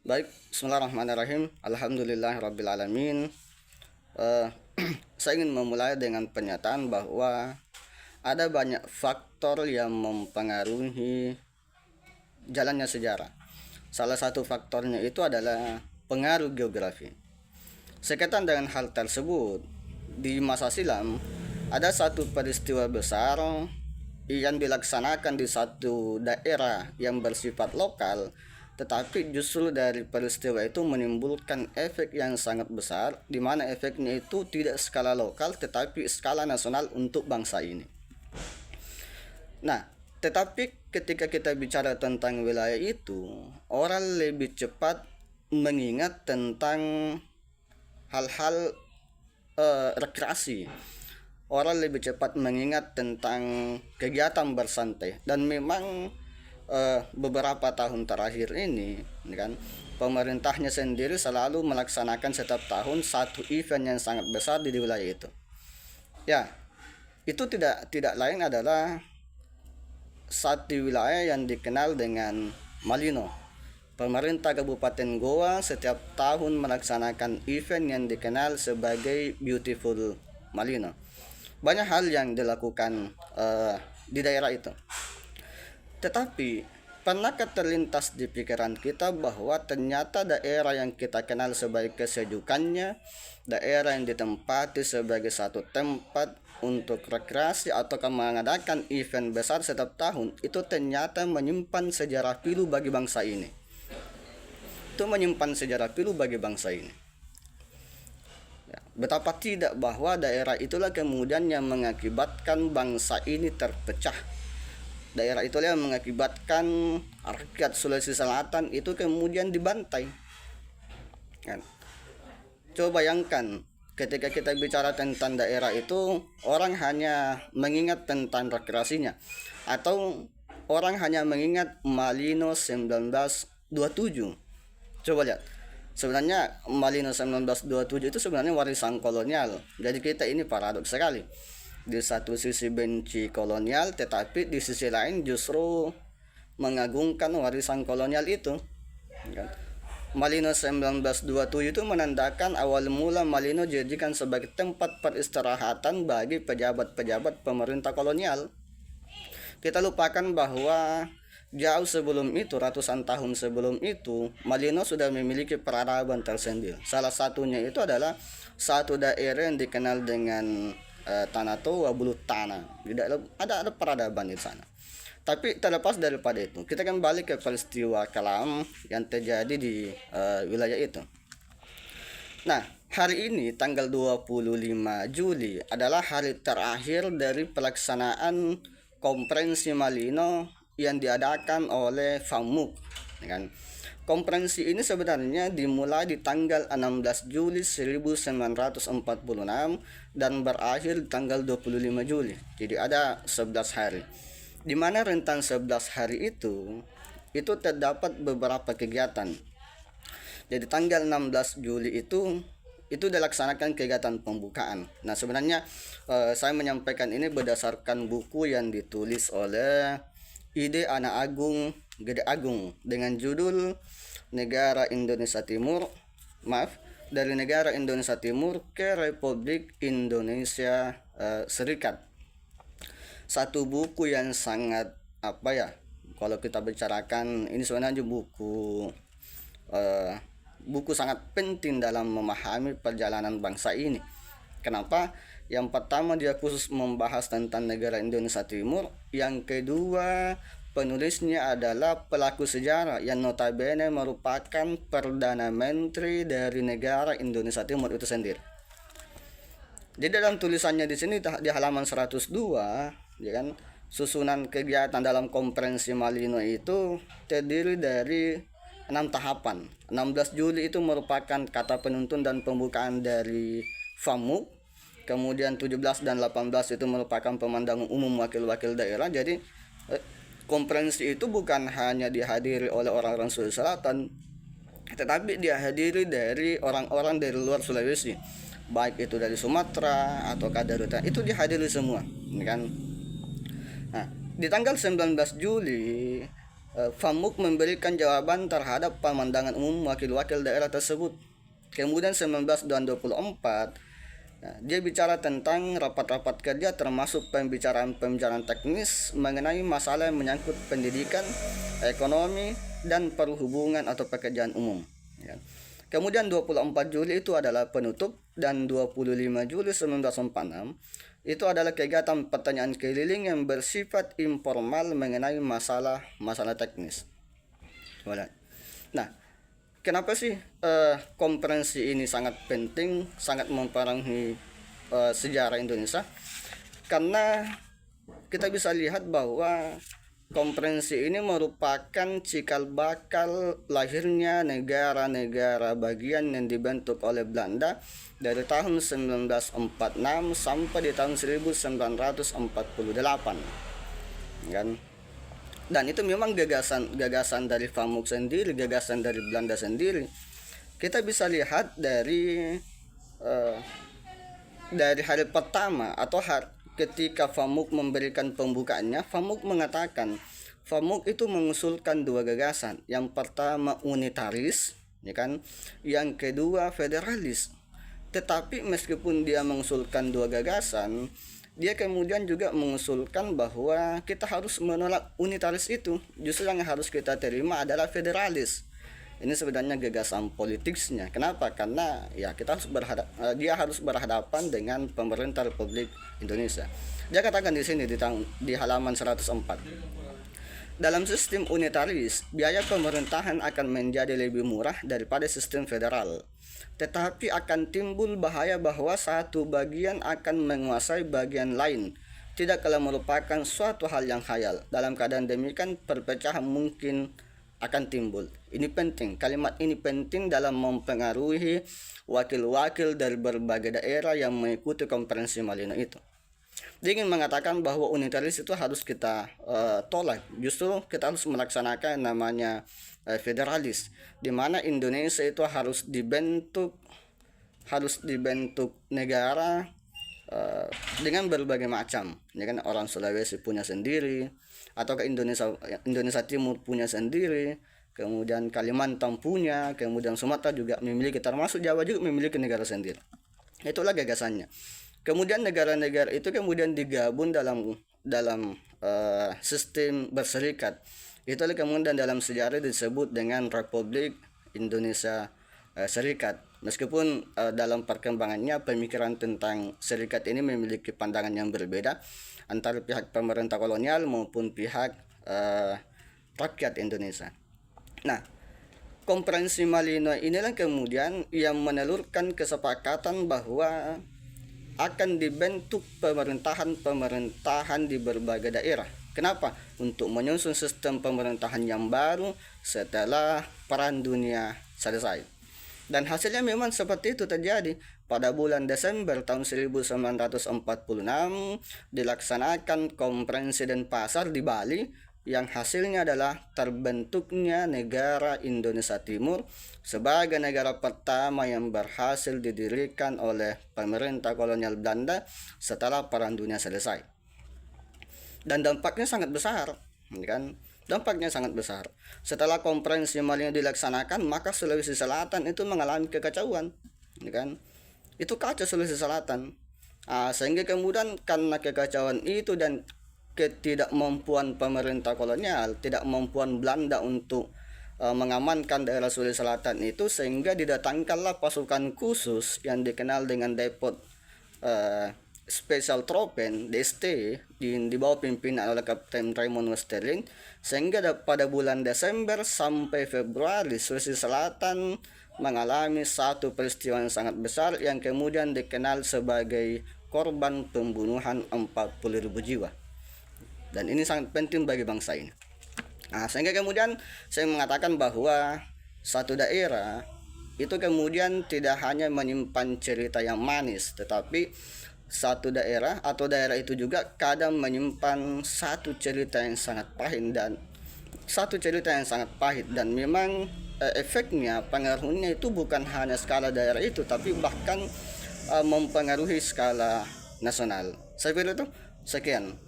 Baik, bismillahirrahmanirrahim. Alhamdulillahirrabbilalamin. Eh, saya ingin memulai dengan pernyataan bahwa ada banyak faktor yang mempengaruhi jalannya sejarah. Salah satu faktornya itu adalah pengaruh geografi. Sekaitan dengan hal tersebut, di masa silam ada satu peristiwa besar yang dilaksanakan di satu daerah yang bersifat lokal, tetapi justru dari peristiwa itu menimbulkan efek yang sangat besar, di mana efeknya itu tidak skala lokal tetapi skala nasional untuk bangsa ini. Nah, tetapi ketika kita bicara tentang wilayah itu, orang lebih cepat mengingat tentang hal-hal rekreasi. Orang lebih cepat mengingat tentang kegiatan bersantai, dan memang beberapa tahun terakhir ini kan pemerintahnya sendiri selalu melaksanakan setiap tahun satu event yang sangat besar di wilayah itu. Ya, itu tidak lain adalah satu wilayah yang dikenal dengan Malino. Pemerintah Kabupaten Goa setiap tahun melaksanakan event yang dikenal sebagai Beautiful Malino. Banyak hal yang dilakukan di daerah itu. Tetapi pernahkah terlintas di pikiran kita bahwa ternyata daerah yang kita kenal sebagai kesejukannya, daerah yang ditempati sebagai satu tempat untuk rekreasi atau mengadakan event besar setiap tahun, itu ternyata menyimpan sejarah pilu bagi bangsa ini. Itu menyimpan sejarah pilu bagi bangsa ini. Ya, betapa tidak bahwa daerah itulah kemudian yang mengakibatkan bangsa ini terpecah. Daerah itulah yang mengakibatkan rakyat Sulawesi Selatan itu kemudian dibantai. Kan? Coba bayangkan ketika kita bicara tentang daerah itu, orang hanya mengingat tentang rekreasinya, atau orang hanya mengingat Malino 1927. Coba lihat. Sebenarnya Malino 1927 itu sebenarnya warisan kolonial. Jadi kita ini paradoks sekali. Di satu sisi benci kolonial, tetapi di sisi lain justru mengagungkan warisan kolonial itu. Kan? Malino 1927 itu menandakan awal mula Malino dijadikan sebagai tempat peristirahatan bagi pejabat-pejabat pemerintah kolonial. Kita lupakan bahwa jauh sebelum itu, ratusan tahun sebelum itu, Malino sudah memiliki peradaban tersendiri. Salah satunya itu adalah satu daerah yang dikenal dengan tanah tua, bulu tanah. Tidak ada peradaban di sana. Tapi terlepas daripada itu, kita kembali ke peristiwa kelam yang terjadi di wilayah itu. Nah, hari ini tanggal 25 Juli adalah hari terakhir dari pelaksanaan konferensi Malino yang diadakan oleh FAMUK, kan? Konferensi ini sebenarnya dimulai di tanggal 16 Juli 1946 dan berakhir di tanggal 25 Juli. Jadi ada 11 hari. Di mana rentang 11 hari itu terdapat beberapa kegiatan. Jadi tanggal 16 Juli itu dilaksanakan kegiatan pembukaan. Nah, sebenarnya saya menyampaikan ini berdasarkan buku yang ditulis oleh Ide Anak Agung Gede Agung dengan judul Negara Indonesia Timur, dari negara Indonesia Timur ke Republik Indonesia Serikat. Satu buku yang sangat kalau kita bicarakan ini sebenarnya eh, buku sangat penting dalam memahami perjalanan bangsa ini. Kenapa? Yang pertama, dia khusus membahas tentang negara Indonesia Timur. Yang kedua, penulisnya adalah pelaku sejarah yang notabene merupakan Perdana Menteri dari negara Indonesia Timur itu sendiri. Di dalam tulisannya di sini di halaman 102, ya kan, susunan kegiatan dalam konferensi Malino itu terdiri dari 6 tahapan. 16 Juli itu merupakan kata penuntun dan pembukaan dari FAMUK. Kemudian 17 dan 18 itu merupakan pemandangan umum wakil-wakil daerah. Jadi konferensi itu bukan hanya dihadiri oleh orang-orang Sulawesi Selatan, tetapi dihadiri dari orang-orang dari luar Sulawesi, baik itu dari Sumatera atau Kadaruta, itu dihadiri semua, kan? Nah, di tanggal 19 Juli FAMUK memberikan jawaban terhadap pemandangan umum wakil-wakil daerah tersebut. Kemudian 19 dan 24, nah, dia bicara tentang rapat-rapat kerja termasuk pembicaraan-pembicaraan teknis mengenai masalah yang menyangkut pendidikan, ekonomi, dan perhubungan atau pekerjaan umum. Ya. Kemudian 24 Juli itu adalah penutup dan 25 Juli 1946 itu adalah kegiatan pertanyaan keliling yang bersifat informal mengenai masalah teknis. Nah, kenapa sih konferensi ini sangat penting, sangat mempengaruhi sejarah Indonesia? Karena kita bisa lihat bahwa konferensi ini merupakan cikal bakal lahirnya negara-negara bagian yang dibentuk oleh Belanda dari tahun 1946 sampai di tahun 1948, kan? Dan itu memang gagasan dari FAMUK sendiri, gagasan dari Belanda sendiri. Kita bisa lihat dari hari pertama atau ketika FAMUK memberikan pembukaannya, FAMUK mengatakan FAMUK itu mengusulkan dua gagasan. Yang pertama unitaris, ya kan? Yang kedua federalis. Tetapi meskipun dia mengusulkan dua gagasan, dia kemudian juga mengusulkan bahwa kita harus menolak unitaris itu. Justru yang harus kita terima adalah federalis. Ini sebenarnya gagasan politiknya. Kenapa? Karena ya kita harus dia harus berhadapan dengan pemerintah Republik Indonesia. Dia katakan di sini di halaman 104. Dalam sistem unitaris, biaya pemerintahan akan menjadi lebih murah daripada sistem federal. Tetapi akan timbul bahaya bahwa satu bagian akan menguasai bagian lain. Tidak kalau merupakan suatu hal yang khayal. Dalam keadaan demikian, perpecahan mungkin akan timbul. Ini penting, kalimat ini penting dalam mempengaruhi wakil-wakil dari berbagai daerah yang mengikuti konferensi Malino itu. Dia ingin mengatakan bahwa unitaris itu harus kita tolak. Justru kita harus melaksanakan namanya federalis, di mana Indonesia itu harus dibentuk negara dengan berbagai macam. Ya kan, orang Sulawesi punya sendiri, atau ke Indonesia Timur punya sendiri, kemudian Kalimantan punya, kemudian Sumatera juga memiliki, termasuk Jawa juga memiliki negara sendiri. Itulah gagasannya. Kemudian negara-negara itu kemudian digabung dalam sistem berserikat. Itulah kemudian dalam sejarah disebut dengan Republik Indonesia Serikat. Meskipun dalam perkembangannya pemikiran tentang serikat ini memiliki pandangan yang berbeda antara pihak pemerintah kolonial maupun pihak rakyat Indonesia. Nah, konferensi Malino inilah kemudian yang menelurkan kesepakatan bahwa akan dibentuk pemerintahan di berbagai daerah. Kenapa? Untuk menyusun sistem pemerintahan yang baru setelah Perang Dunia selesai. Dan hasilnya memang seperti itu terjadi. Pada bulan Desember tahun 1946 dilaksanakan konferensi Denpasar di Bali, yang hasilnya adalah terbentuknya negara Indonesia Timur sebagai negara pertama yang berhasil didirikan oleh pemerintah kolonial Belanda setelah Perang Dunia selesai. Dan dampaknya sangat besar, kan? Dampaknya sangat besar. Setelah konferensi Malino dilaksanakan, maka Sulawesi Selatan itu mengalami kekacauan, kan? Itu kacau Sulawesi Selatan. Sehingga kemudian karena kekacauan itu dan ketidakmampuan pemerintah kolonial, tidak mampuan Belanda untuk mengamankan daerah Sulawesi Selatan itu, sehingga didatangkanlah pasukan khusus yang dikenal dengan Depot Special Tropen DST di bawah pimpinan oleh Kapten Raymond Westerling, sehingga pada bulan Desember sampai Februari Sulawesi Selatan mengalami satu peristiwa yang sangat besar yang kemudian dikenal sebagai korban pembunuhan 40.000 jiwa. Dan ini sangat penting bagi bangsa ini. Sehingga kemudian saya mengatakan bahwa satu daerah itu kemudian tidak hanya menyimpan cerita yang manis, tetapi satu daerah atau daerah itu juga kadang menyimpan satu cerita yang sangat pahit dan memang efeknya, pengaruhnya itu bukan hanya skala daerah itu, tapi bahkan mempengaruhi skala nasional. Saya pikir itu sekian.